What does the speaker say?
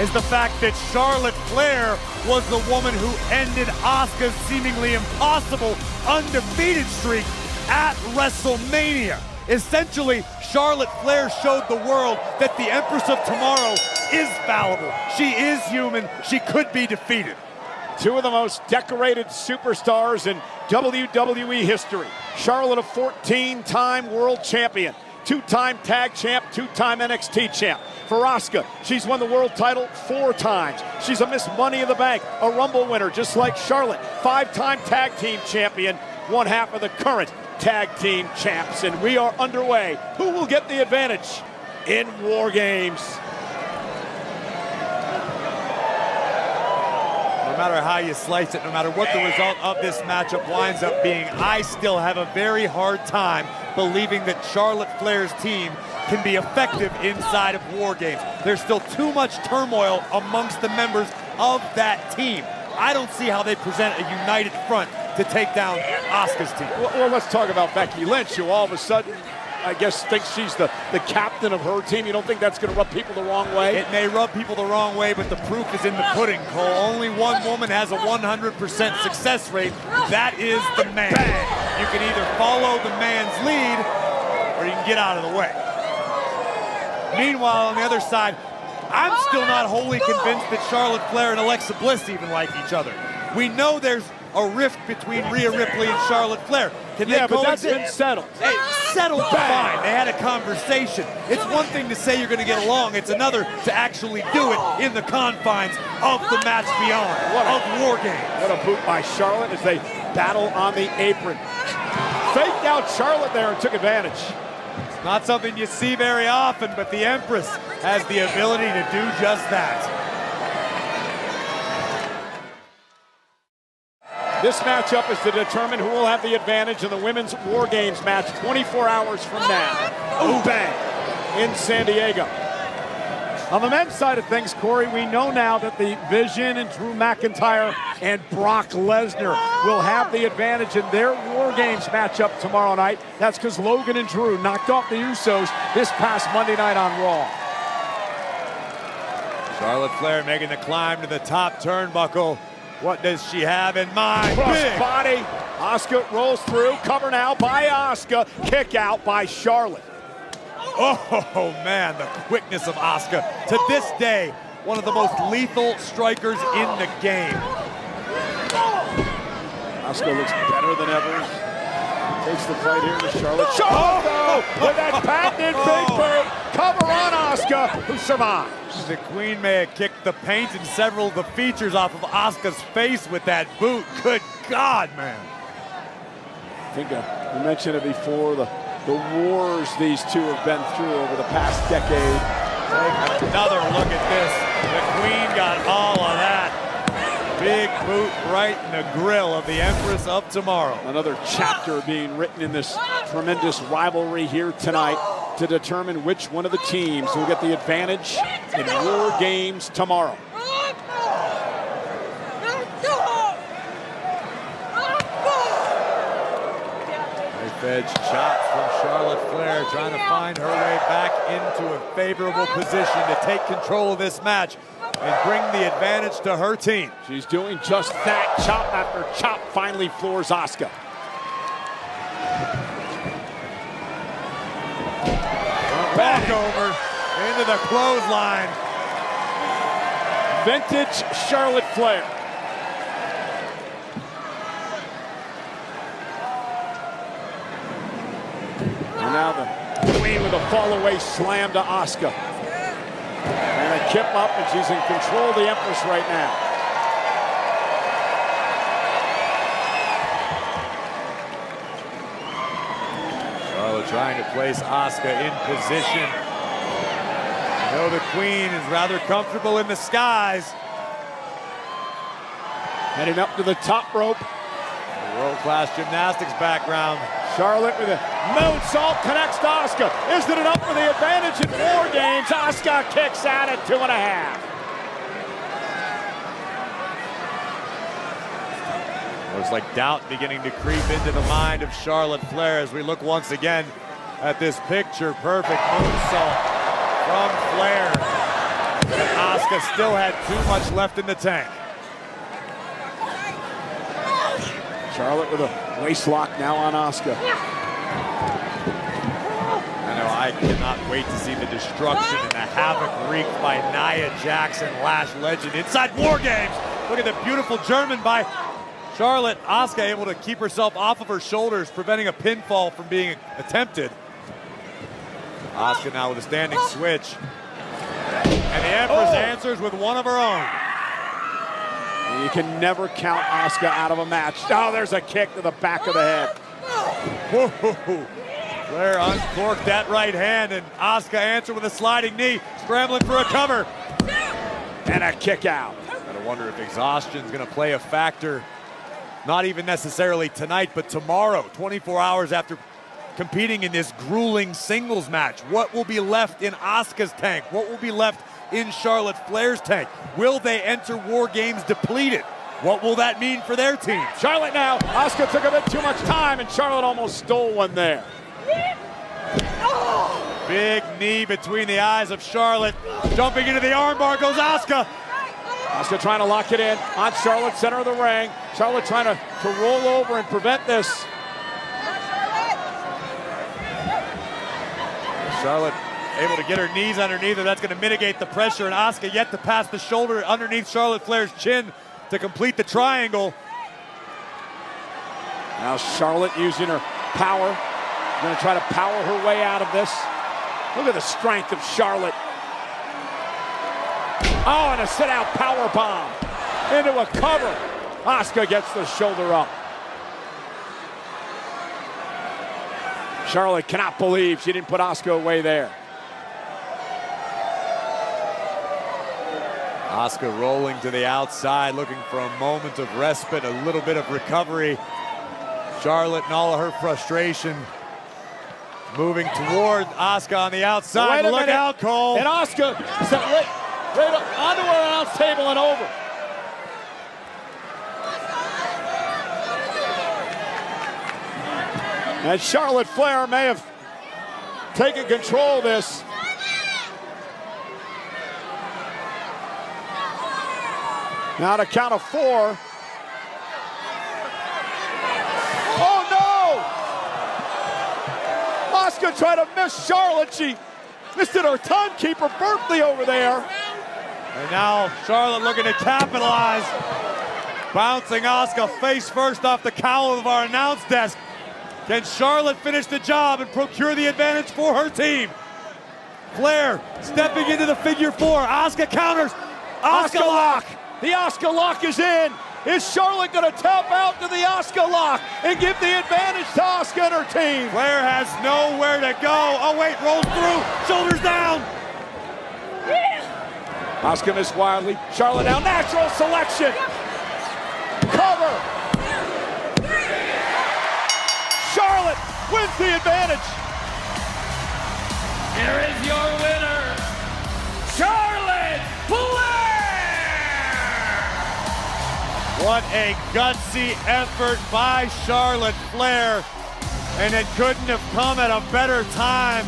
is the fact that Charlotte Flair was the woman who ended Asuka's seemingly impossible undefeated streak at WrestleMania. Essentially, Charlotte Flair showed the world that the Empress of Tomorrow is fallible. She is human. She could be defeated. Two of the most decorated superstars in WWE history. Charlotte, a 14-time world champion, two-time tag champ, two-time NXT champ. For Asuka, she's won the world title 4 times. She's a Miss Money in the Bank, a Rumble winner, just like Charlotte. 5-time tag team champion, one half of the current tag team champs. And we are underway. Who will get the advantage in War Games? No matter how you slice it, no matter what the result of this matchup winds up being, I still have a very hard time believing that Charlotte Flair's team can be effective inside of War Games. There's still too much turmoil amongst the members of that team. I don't see how they present a united front to take down Asuka's team. Well, let's talk about Becky Lynch, who all of a sudden, I guess, thinks she's the captain of her team. You don't think that's going to rub people the wrong way? It may rub people the wrong way, but the proof is in the pudding, Cole. Only one woman has a 100% success rate. That is the man. You can either follow the man's lead, or you can get out of the way. Meanwhile, on the other side, I'm still not wholly convinced that Charlotte Flair and Alexa Bliss even like each other. We know there's a rift between Rhea Ripley and Charlotte Flair. Can they but that's been settled. Hey, settled fine. They had a conversation. It's one thing to say you're going to get along. It's another to actually do it in the confines of the match beyond, of War Games. What a boot by Charlotte as they battle on the apron. Faked out Charlotte there and took advantage. It's not something you see very often, but the Empress has the ability to do just that. This matchup is to determine who will have the advantage in the Women's War Games match 24 hours from now. Ooh, bang, in San Diego. On the men's side of things, Corey, we know now that the Vision and Drew McIntyre and Brock Lesnar will have the advantage in their War Games matchup tomorrow night. That's because Logan and Drew knocked off the Usos this past Monday night on Raw. Charlotte Flair making the climb to the top turnbuckle. What does she have in mind? Cross body. Asuka rolls through. Cover now by Asuka. Kick out by Charlotte. Oh, man, the quickness of Asuka. To this day, one of the most lethal strikers in the game. Asuka looks better than ever. Takes the fight here to Charlotte. Charlotte with that patented big boot. Cover on Asuka, who survives. The Queen may have kicked the paint and several of the features off of Asuka's face with that boot. Good God, man. I think we mentioned it before, the wars these two have been through over the past decade. Take another look at this. The Queen got all of that. Big boot right in the grill of the Empress of Tomorrow. Another chapter being written in this tremendous rivalry here tonight to determine which one of the teams will get the advantage in War Games tomorrow. Knife-edge chops from Charlotte Flair, trying to find her way back into a favorable position to take control of this match and bring the advantage to her team. She's doing just that. Chop after chop finally floors Asuka. Back over into the clothesline. Vintage Charlotte Flair. And now the Queen with a fall-away slam to Asuka. And a kip up, and she's in control of the Empress right now. Charlotte trying to place Asuka in position. You know the Queen is rather comfortable in the skies. Heading up to the top rope. World-class gymnastics background. Charlotte with a moonsault connects to Asuka. Is it enough for the advantage in War Games? Asuka kicks out at 2.5. Looks like doubt beginning to creep into the mind of Charlotte Flair as we look once again at this picture-perfect moonsault from Flair. But Asuka still had too much left in the tank. Charlotte with a waist lock now on Asuka. I know, I cannot wait to see the destruction and the havoc wreaked by Nia Jackson, Lash legend, inside War Games. Look at the beautiful German by Charlotte. Asuka able to keep herself off of her shoulders, preventing a pinfall from being attempted. Asuka now with a standing switch. And the Empress answers with one of her own. You can never count Asuka out of a match. Oh, there's a kick to the back of the head. Whoa. Flair uncorked that right hand, and Asuka answered with a sliding knee, scrambling for a cover. And a kick out. Gotta wonder if exhaustion's gonna play a factor, not even necessarily tonight, but tomorrow, 24 hours after competing in this grueling singles match. What will be left in Asuka's tank? What will be left in Charlotte Flair's tank? Will they enter War Games depleted? What will that mean for their team? Charlotte now. Asuka took a bit too much time, and Charlotte almost stole one there. Big knee between the eyes of Charlotte. Jumping into the armbar goes Asuka. Asuka trying to lock it in on Charlotte, center of the ring. Charlotte trying to roll over and prevent this. Charlotte able to get her knees underneath her. That's going to mitigate the pressure, and Asuka yet to pass the shoulder underneath Charlotte Flair's chin to complete the triangle. Now Charlotte using her power. Going to try to power her way out of this. Look at the strength of Charlotte. Oh, and a sit-out power bomb into a cover. Asuka gets the shoulder up. Charlotte cannot believe she didn't put Asuka away there. Asuka rolling to the outside, looking for a moment of respite, a little bit of recovery. Charlotte and all of her frustration moving toward Asuka on the outside. Look out, Cole. And Asuka set right onto her announce table and over. And Charlotte Flair may have taken control of this. Now to count of 4. Oh no! Asuka tried to miss Charlotte. She missed it her timekeeper Berkeley over there. And now Charlotte looking to capitalize. Bouncing Asuka face first off the cowl of our announce desk. Can Charlotte finish the job and procure the advantage for her team? Flair stepping into the figure 4. Asuka counters. Asuka lock. The Asuka lock is in. Is Charlotte going to tap out to the Asuka lock and give the advantage to Asuka and her team? Flair has nowhere to go. Oh wait, rolls through. Shoulders down. Asuka missed wildly. Charlotte now natural selection. Cover. Charlotte wins the advantage. Here is your winner, Charlotte Flair! What a gutsy effort by Charlotte Flair. And it couldn't have come at a better time.